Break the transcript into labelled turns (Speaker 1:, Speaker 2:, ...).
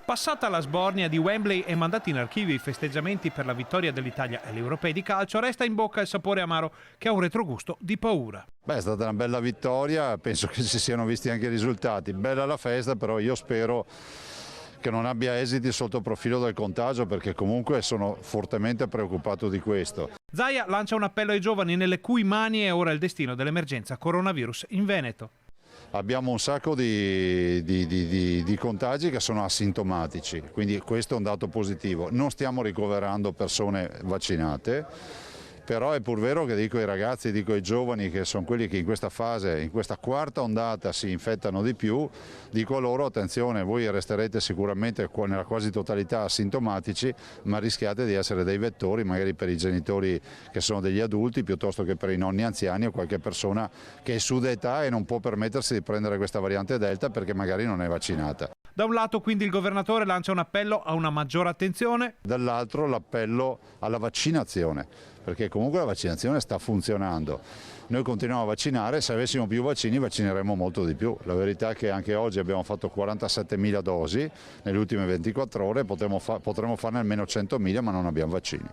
Speaker 1: Passata la sbornia di Wembley e mandati in archivio i festeggiamenti per la vittoria dell'Italia agli europei di calcio, resta in bocca il sapore amaro che ha un retrogusto di paura.
Speaker 2: È stata una bella vittoria, penso che si siano visti anche i risultati. Bella la festa, però io spero che non abbia esiti sotto il profilo del contagio, perché comunque sono fortemente preoccupato di questo.
Speaker 1: Zaia lancia un appello ai giovani nelle cui mani è ora il destino dell'emergenza coronavirus in Veneto.
Speaker 2: Abbiamo un sacco di contagi che sono asintomatici, quindi questo è un dato positivo. Non stiamo ricoverando persone vaccinate, però è pur vero che dico ai ragazzi, dico ai giovani, che sono quelli che in questa fase, in questa quarta ondata si infettano di più, dico a loro attenzione, voi resterete sicuramente nella quasi totalità asintomatici, ma rischiate di essere dei vettori magari per i genitori che sono degli adulti piuttosto che per i nonni anziani o qualche persona che è su d'età e non può permettersi di prendere questa variante Delta perché magari non è vaccinata.
Speaker 1: Da un lato quindi il governatore lancia un appello a una maggiore attenzione.
Speaker 2: Dall'altro l'appello alla vaccinazione, perché comunque la vaccinazione sta funzionando. Noi continuiamo a vaccinare, se avessimo più vaccini vaccineremmo molto di più. La verità è che anche oggi abbiamo fatto 47.000 dosi nelle ultime 24 ore, potremmo farne almeno 100.000 ma non abbiamo vaccini.